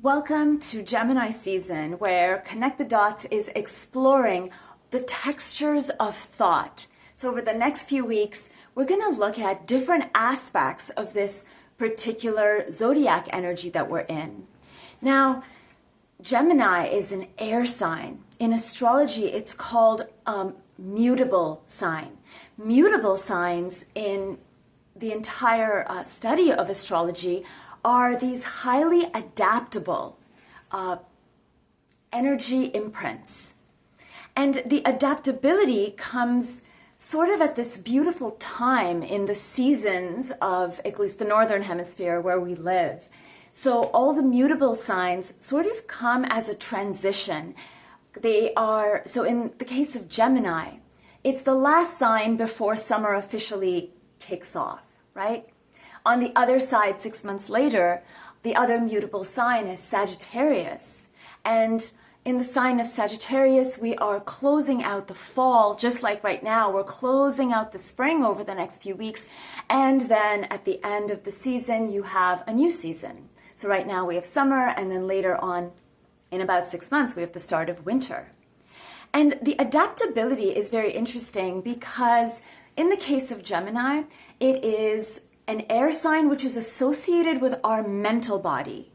Welcome to Gemini season, where Connect the Dots is exploring the textures of thought. So over the next few weeks, we're going to look at different aspects of this particular zodiac energy that we're in. Now, Gemini is an air sign. In astrology, it's called mutable sign. Mutable signs in the entire study of astrology are these highly adaptable energy imprints. And the adaptability comes sort of at this beautiful time in the seasons of at least the northern hemisphere where we live. So all the mutable signs sort of come as a transition. So in the case of Gemini, it's the last sign before summer officially kicks off, right? On the other side, 6 months later, the other mutable sign is Sagittarius. And in the sign of Sagittarius, we are closing out the fall, just like right now, we're closing out the spring over the next few weeks. And then at the end of the season, you have a new season. So right now we have summer, and then later on, in about 6 months, we have the start of winter. And the adaptability is very interesting because in the case of Gemini, it is an air sign which is associated with our mental body,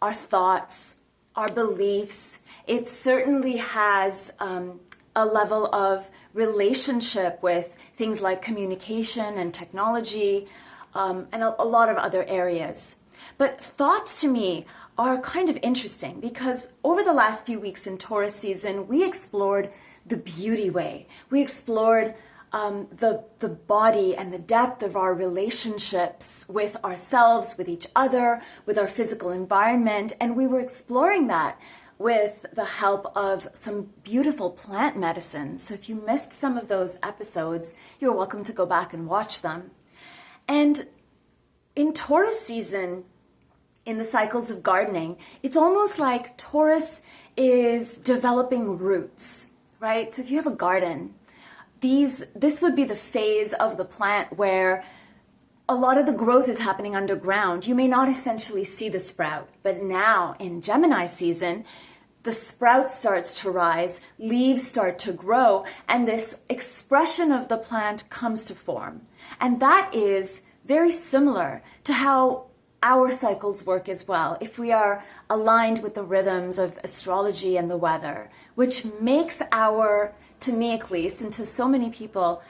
our thoughts, our beliefs. It certainly has a level of relationship with things like communication and technology and a lot of other areas. But thoughts to me are kind of interesting because over the last few weeks in Taurus season, we explored the beauty way. We explored the body and the depth of our relationships with ourselves, with each other, with our physical environment. And we were exploring that with the help of some beautiful plant medicines. So if you missed some of those episodes, you're welcome to go back and watch them. And in Taurus season, in the cycles of gardening, it's almost like Taurus is developing roots, right? So if you have a garden, this would be the phase of the plant where a lot of the growth is happening underground. You may not essentially see the sprout, but now in Gemini season, the sprout starts to rise, leaves start to grow, and this expression of the plant comes to form. And that is very similar to how our cycles work as well, if we are aligned with the rhythms of astrology and the weather, which makes to me at least, and to so many people,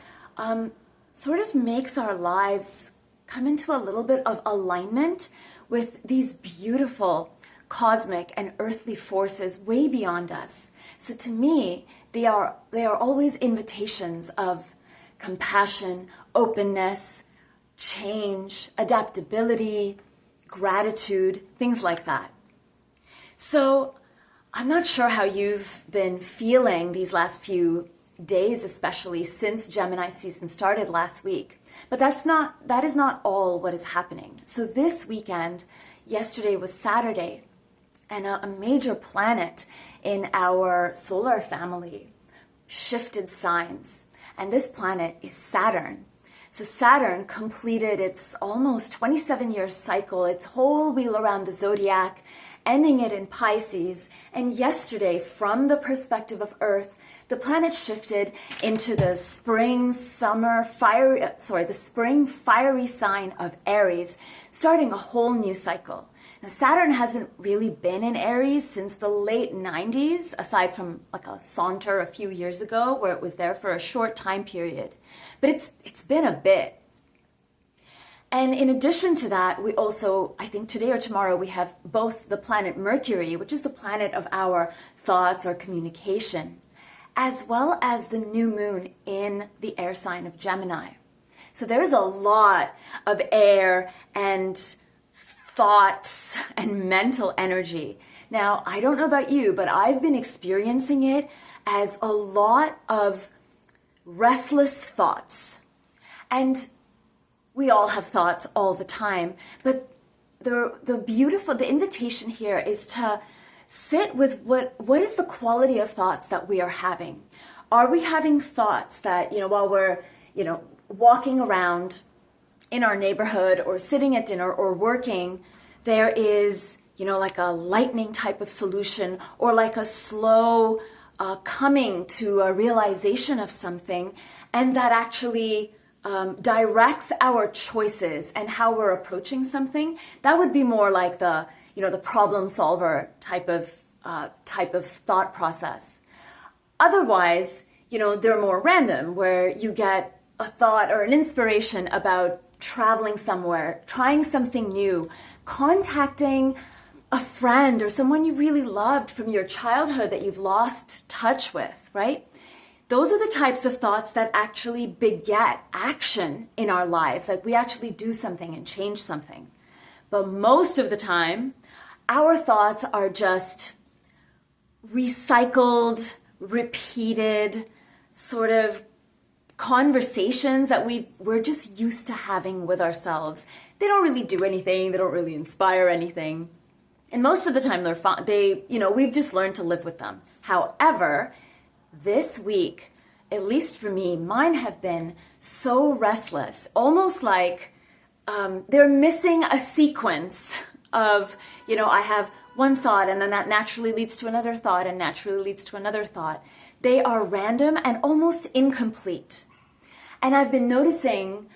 sort of makes our lives come into a little bit of alignment with these beautiful cosmic and earthly forces way beyond us. So to me, they are always invitations of compassion, openness, change, adaptability, gratitude, things like that. So I'm not sure how you've been feeling these last few days, especially since Gemini season started last week. But that is not all what is happening. So this weekend, yesterday was Saturday, and a major planet in our solar family shifted signs. And this planet is Saturn. So Saturn completed its almost 27-year cycle, its whole wheel around the zodiac, ending it in Pisces. And yesterday, from the perspective of Earth, the planet shifted into the spring fiery sign of Aries, starting a whole new cycle. Now, Saturn hasn't really been in Aries since the late 90s, aside from like a saunter a few years ago where it was there for a short time period. But it's been a bit. And in addition to that, we also, I think today or tomorrow, we have both the planet Mercury, which is the planet of our thoughts, our communication, as well as the new moon in the air sign of Gemini. So there's a lot of air and thoughts and mental energy. Now, I don't know about you, but I've been experiencing it as a lot of restless thoughts. And we all have thoughts all the time, but the invitation here is to sit with what is the quality of thoughts that we are having. Are we having thoughts that, while we're, walking around in our neighborhood or sitting at dinner or working, there is, like a lightning type of solution, or like a slow coming to a realization of something, and that actually directs our choices and how we're approaching something. That would be more like the problem solver type of thought process. Otherwise, they're more random, where you get a thought or an inspiration about traveling somewhere, trying something new, contacting a friend or someone you really loved from your childhood that you've lost touch with, right? Those are the types of thoughts that actually beget action in our lives. Like, we actually do something and change something. But most of the time, our thoughts are just recycled, repeated sort of conversations that we're just used to having with ourselves. They don't really do anything. They don't really inspire anything. And most of the time they're fun. We've just learned to live with them. However, this week, at least for me, mine have been so restless, almost like they're missing a sequence of, I have one thought, and then that naturally leads to another thought, and naturally leads to another thought. They are random and almost incomplete. And I've been noticing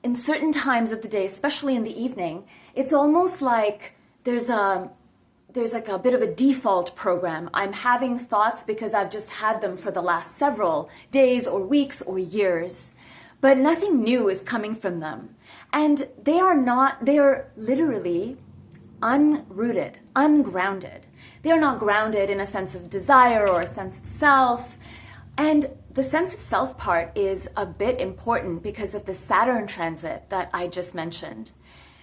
in certain times of the day, especially in the evening, it's almost like there's like a bit of a default program. I'm having thoughts because I've just had them for the last several days or weeks or years, but nothing new is coming from them. And they are literally unrooted, ungrounded. They are not grounded in a sense of desire or a sense of self. And the sense of self part is a bit important because of the Saturn transit that I just mentioned.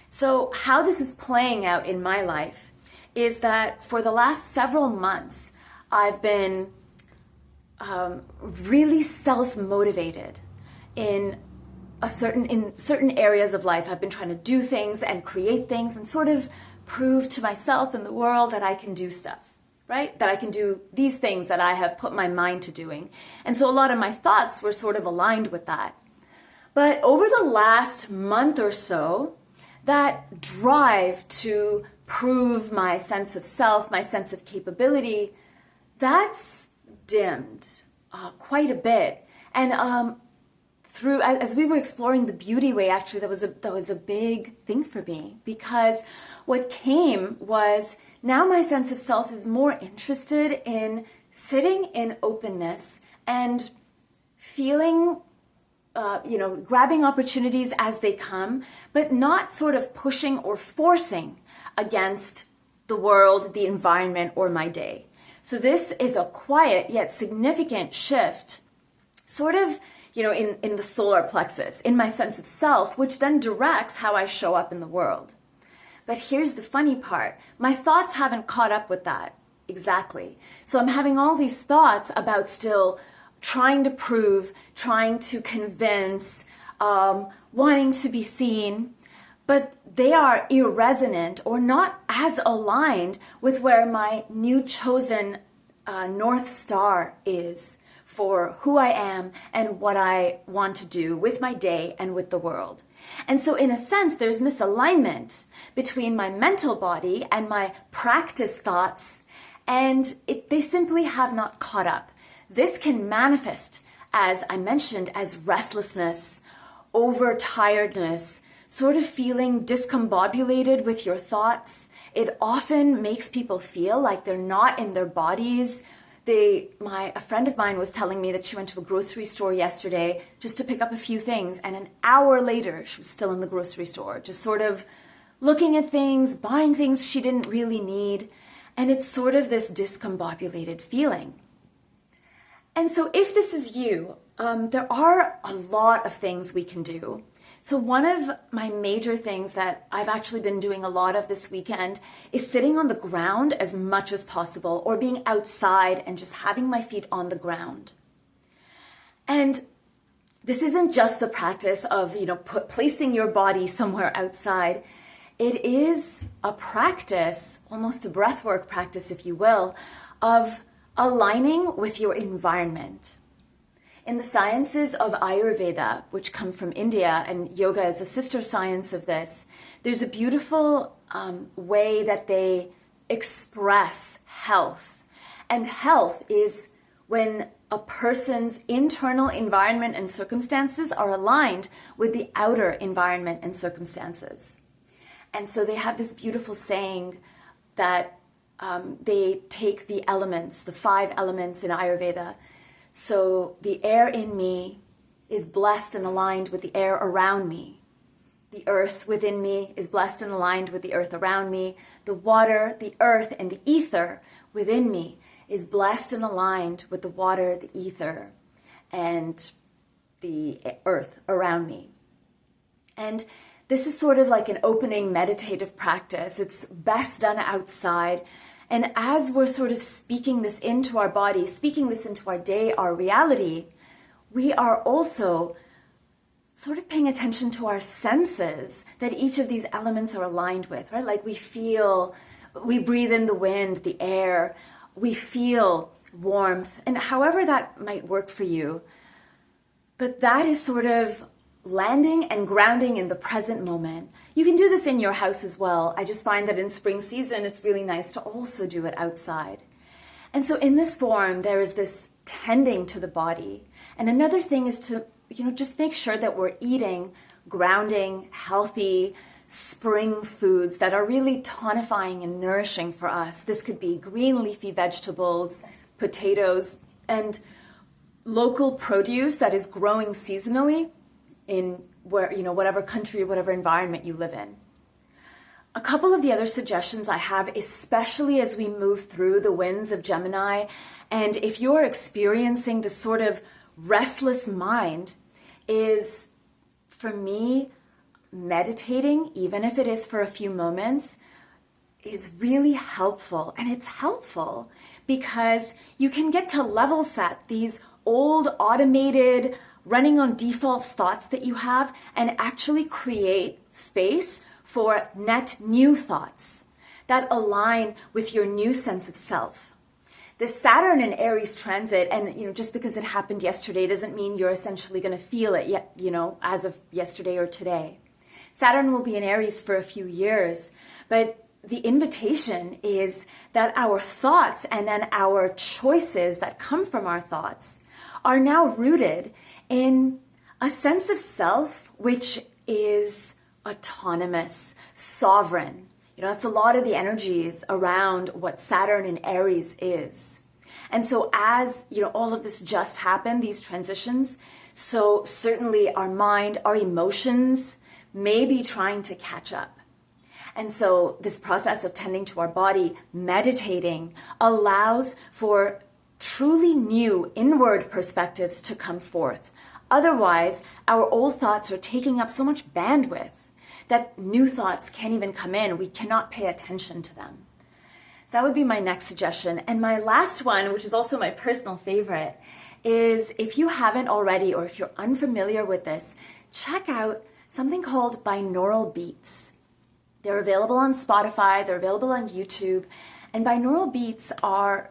So how this is playing out in my life is that for the last several months, I've been really self-motivated in certain areas of life. I've been trying to do things and create things and sort of prove to myself and the world that I can do stuff, right? That I can do these things that I have put my mind to doing. And so a lot of my thoughts were sort of aligned with that. But over the last month or so, that drive to prove my sense of self, my sense of capability, that's dimmed quite a bit. And as we were exploring the beauty way, actually, that was a big thing for me, because what came was now my sense of self is more interested in sitting in openness and feeling grabbing opportunities as they come, but not sort of pushing or forcing against the world, the environment, or my day. So this is a quiet yet significant shift, sort of, in the solar plexus, in my sense of self, which then directs how I show up in the world. But here's the funny part. My thoughts haven't caught up with that exactly. So I'm having all these thoughts about still trying to prove, trying to convince, wanting to be seen, but they are irresonant or not as aligned with where my new chosen North Star is for who I am and what I want to do with my day and with the world. And so in a sense, there's misalignment between my mental body and my practice thoughts, and they simply have not caught up. This can manifest, as I mentioned, as restlessness, overtiredness, sort of feeling discombobulated with your thoughts. It often makes people feel like they're not in their bodies. A friend of mine was telling me that she went to a grocery store yesterday just to pick up a few things, and an hour later she was still in the grocery store, just sort of looking at things, buying things she didn't really need, and it's sort of this discombobulated feeling. And so if this is you, there are a lot of things we can do. So one of my major things that I've actually been doing a lot of this weekend is sitting on the ground as much as possible, or being outside and just having my feet on the ground. And this isn't just the practice of, placing your body somewhere outside. It is a practice, almost a breathwork practice, if you will, of aligning with your environment. In the sciences of Ayurveda, which come from India, and yoga is a sister science of this, there's a beautiful way that they express health. And health is when a person's internal environment and circumstances are aligned with the outer environment and circumstances. And so they have this beautiful saying that they take the elements, the 5 elements in Ayurveda. So the air in me is blessed and aligned with the air around me. The earth within me is blessed and aligned with the earth around me. The water, the earth, and the ether within me is blessed and aligned with the water, the ether, and the earth around me. And this is sort of like an opening meditative practice. It's best done outside. And as we're sort of speaking this into our body, speaking this into our day, our reality, we are also sort of paying attention to our senses that each of these elements are aligned with, right? Like we breathe in the wind, the air, we feel warmth, and however that might work for you. But that is sort of landing and grounding in the present moment. You can do this in your house as well. I just find that in spring season, it's really nice to also do it outside. And so in this form, there is this tending to the body. And another thing is to, just make sure that we're eating grounding, healthy, spring foods that are really tonifying and nourishing for us. This could be green leafy vegetables, potatoes, and local produce that is growing seasonally in whatever country, whatever environment you live in. A couple of the other suggestions I have, especially as we move through the winds of Gemini, and if you're experiencing this sort of restless mind, is for me, meditating, even if it is for a few moments, is really helpful. And it's helpful because you can get to level set these old automated running on default thoughts that you have and actually create space for net new thoughts that align with your new sense of self. The Saturn and Aries transit, and just because it happened yesterday doesn't mean you're essentially going to feel it yet, as of yesterday or today. Saturn will be in Aries for a few years, but the invitation is that our thoughts and then our choices that come from our thoughts are now rooted in a sense of self which is autonomous, sovereign. That's a lot of the energies around what Saturn in Aries is. And so as, all of this just happened, these transitions, so certainly our mind, our emotions may be trying to catch up. And so this process of tending to our body, meditating, allows for truly new inward perspectives to come forth. Otherwise, our old thoughts are taking up so much bandwidth that new thoughts can't even come in. We cannot pay attention to them. So that would be my next suggestion. And my last one, which is also my personal favorite, is if you haven't already or if you're unfamiliar with this, check out something called binaural beats. They're available on Spotify, they're available on YouTube, and binaural beats are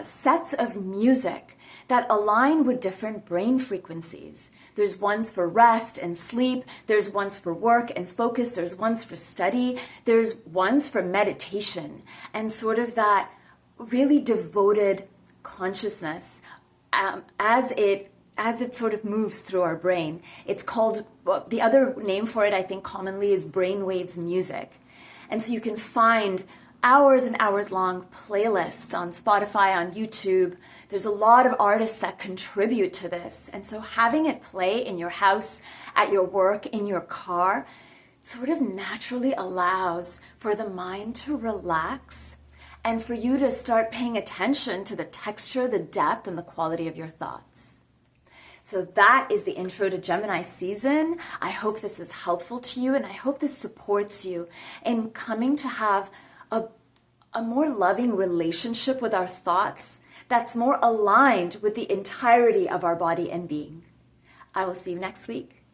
sets of music that align with different brain frequencies. There's ones for rest and sleep, there's ones for work and focus, there's ones for study, there's ones for meditation, and sort of that really devoted consciousness as it sort of moves through our brain. It's called, the other name for it I think commonly is brainwaves music. And so you can find hours and hours long playlists on Spotify, on YouTube. There's a lot of artists that contribute to this. And so having it play in your house, at your work, in your car, sort of naturally allows for the mind to relax and for you to start paying attention to the texture, the depth, and the quality of your thoughts. So that is the intro to Gemini season. I hope this is helpful to you, and I hope this supports you in coming to have a more loving relationship with our thoughts that's more aligned with the entirety of our body and being. I will see you next week.